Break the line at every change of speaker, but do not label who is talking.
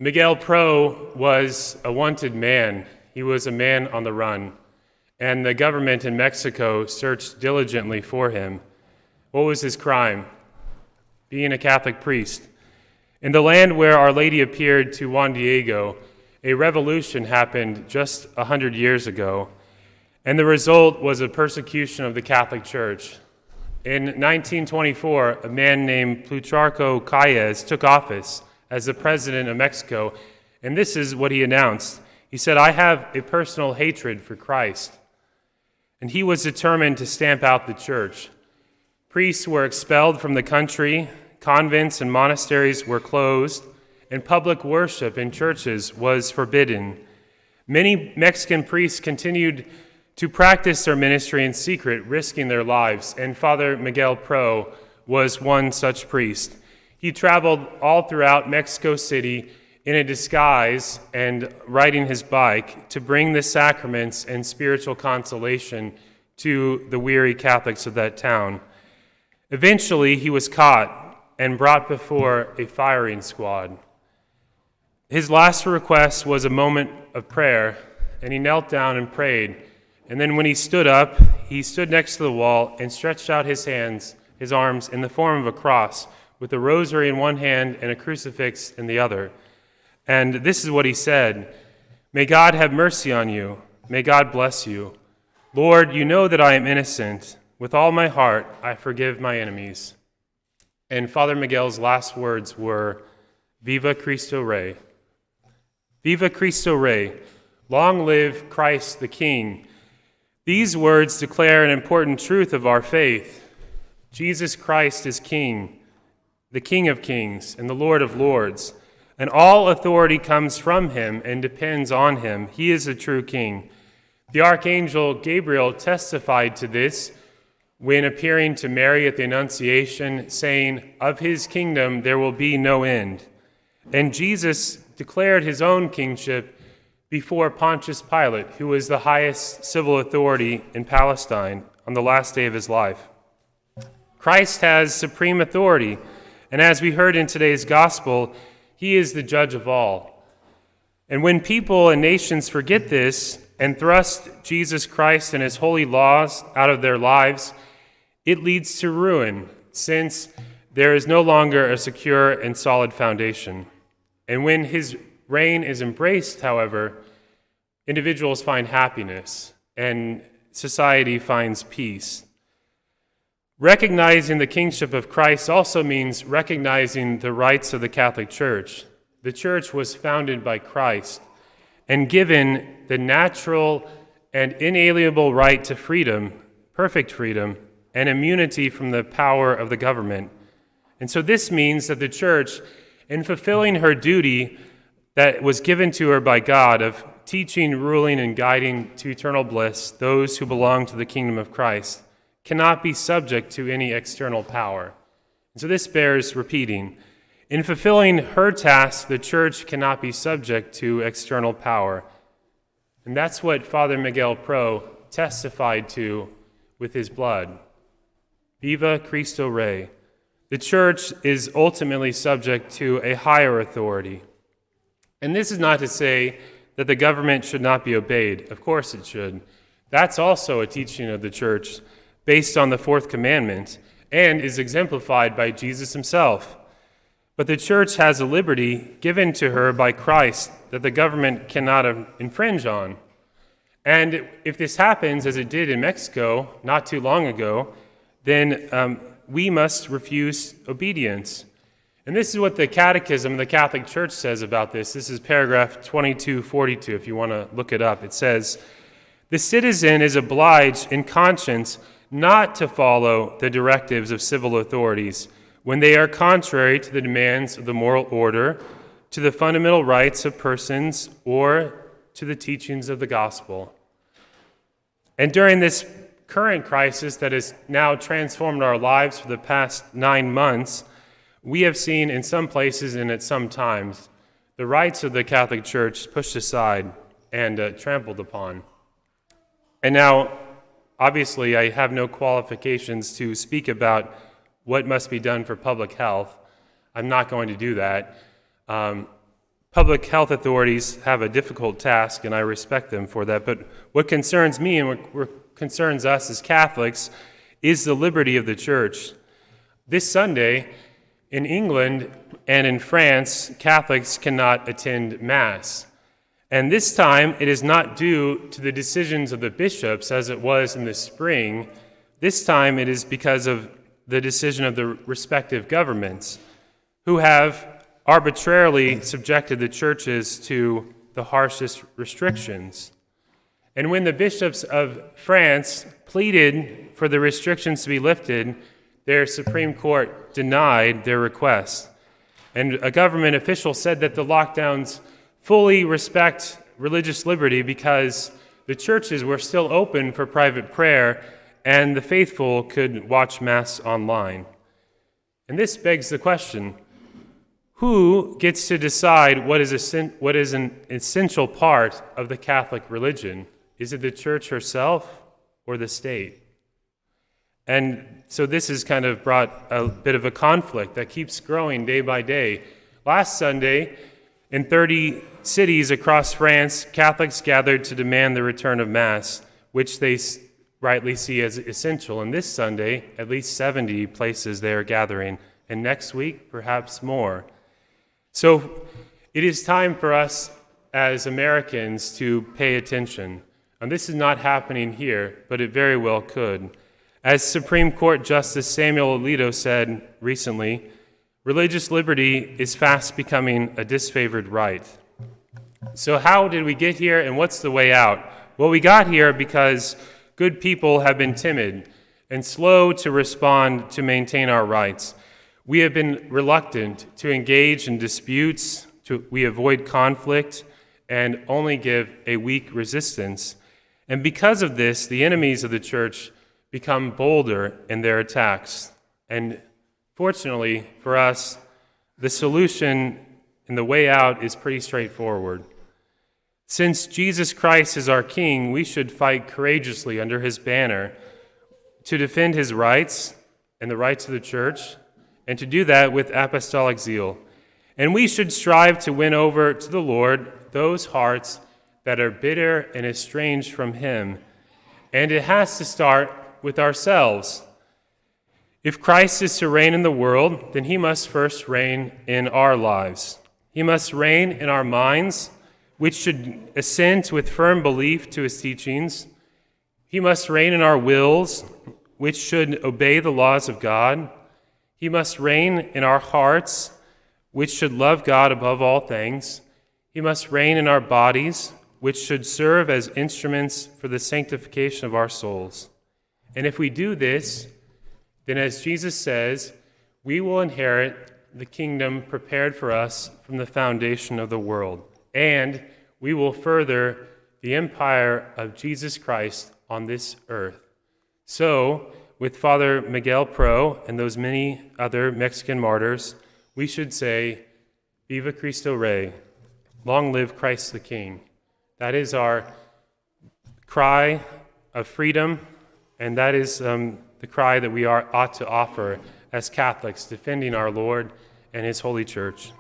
Miguel Pro was a wanted man. He was a man on the run, and the government in Mexico searched diligently for him. What was his crime? Being a Catholic priest. In the land where Our Lady appeared to Juan Diego, a revolution happened just 100 years ago, and the result was a persecution of the Catholic Church. In 1924, a man named Plutarco Calles took office as the president of Mexico, and this is what he announced. He said, "I have a personal hatred for Christ." And he was determined to stamp out the church. Priests were expelled from the country, convents and monasteries were closed, and public worship in churches was forbidden. Many Mexican priests continued to practice their ministry in secret, risking their lives, and Father Miguel Pro was one such priest. He traveled all throughout Mexico City in a disguise and riding his bike to bring the sacraments and spiritual consolation to the weary Catholics of that town. Eventually, he was caught and brought before a firing squad. His last request was a moment of prayer, and he knelt down and prayed. And then when he stood up, he stood next to the wall and stretched out his hands, his arms, in the form of a cross, with a rosary in one hand and a crucifix in the other. And this is what he said: "May God have mercy on you. May God bless you. Lord, you know that I am innocent. With all my heart, I forgive my enemies." And Father Miguel's last words were, "Viva Cristo Rey." Viva Cristo Rey. Long live Christ the King. These words declare an important truth of our faith. Jesus Christ is King, the King of Kings and the Lord of Lords, and all authority comes from him and depends on him. He is the true King. The Archangel Gabriel testified to this when appearing to Mary at the Annunciation, saying, "Of his kingdom there will be no end." And Jesus declared his own kingship before Pontius Pilate, who was the highest civil authority in Palestine on the last day of his life. Christ has supreme authority, and as we heard in today's gospel, he is the judge of all. And when people and nations forget this and thrust Jesus Christ and his holy laws out of their lives, it leads to ruin, since there is no longer a secure and solid foundation. And when his reign is embraced, however, individuals find happiness and society finds peace. Recognizing the kingship of Christ also means recognizing the rights of the Catholic Church. The Church was founded by Christ and given the natural and inalienable right to freedom, perfect freedom, and immunity from the power of the government. And so this means that the Church, in fulfilling her duty that was given to her by God of teaching, ruling, and guiding to eternal bliss those who belong to the kingdom of Christ, cannot be subject to any external power. And so this bears repeating. In fulfilling her task, the Church cannot be subject to external power. And that's what Father Miguel Pro testified to with his blood. Viva Cristo Rey. The Church is ultimately subject to a higher authority. And this is not to say that the government should not be obeyed. Of course it should. That's also a teaching of the Church based on the fourth commandment and is exemplified by Jesus himself. But the Church has a liberty given to her by Christ that the government cannot infringe on. And if this happens, as it did in Mexico not too long ago, then we must refuse obedience. And this is what the Catechism of the Catholic Church says about this. This is paragraph 2242, if you want to look it up. It says, "The citizen is obliged in conscience not to follow the directives of civil authorities when they are contrary to the demands of the moral order, to the fundamental rights of persons, or to the teachings of the gospel." And during this current crisis that has now transformed our lives for the past 9 months, we have seen in some places and at some times the rights of the Catholic Church pushed aside and trampled upon. And now, obviously, I have no qualifications to speak about what must be done for public health. I'm not going to do that. Public health authorities have a difficult task, and I respect them for that. But what concerns me and what concerns us as Catholics is the liberty of the church. This Sunday, in England and in France, Catholics cannot attend Mass. And this time, it is not due to the decisions of the bishops as it was in the spring. This time, it is because of the decision of the respective governments, who have arbitrarily subjected the churches to the harshest restrictions. And when the bishops of France pleaded for the restrictions to be lifted, their Supreme Court denied their request. And a government official said that the lockdowns fully respect religious liberty because the churches were still open for private prayer and the faithful could watch Mass online. And this begs the question, who gets to decide what is an essential part of the Catholic religion? Is it the church herself or the state? And so this has kind of brought a bit of a conflict that keeps growing day by day. Last Sunday, in 30 cities across France, Catholics gathered to demand the return of Mass, which they rightly see as essential. And this Sunday, at least 70 places they are gathering, and next week, perhaps more. So it is time for us as Americans to pay attention. And this is not happening here, but it very well could. As Supreme Court Justice Samuel Alito said recently, religious liberty is fast becoming a disfavored right. So how did we get here, and what's the way out? Well, we got here because good people have been timid and slow to respond to maintain our rights. We have been reluctant to engage in disputes, we avoid conflict, and only give a weak resistance. And because of this, the enemies of the church become bolder in their attacks. And fortunately for us, the solution and the way out is pretty straightforward. Since Jesus Christ is our King, we should fight courageously under his banner to defend his rights and the rights of the church, and to do that with apostolic zeal. And we should strive to win over to the Lord those hearts that are bitter and estranged from him. And it has to start with ourselves. If Christ is to reign in the world, then he must first reign in our lives. He must reign in our minds, which should assent with firm belief to his teachings. He must reign in our wills, which should obey the laws of God. He must reign in our hearts, which should love God above all things. He must reign in our bodies, which should serve as instruments for the sanctification of our souls. And if we do this, then as Jesus says, we will inherit the kingdom prepared for us from the foundation of the world. And we will further the empire of Jesus Christ on this earth. So, with Father Miguel Pro and those many other Mexican martyrs, we should say, Viva Cristo Rey, long live Christ the King. That is our cry of freedom, and that is the cry that we ought to offer as Catholics, defending our Lord and his holy church.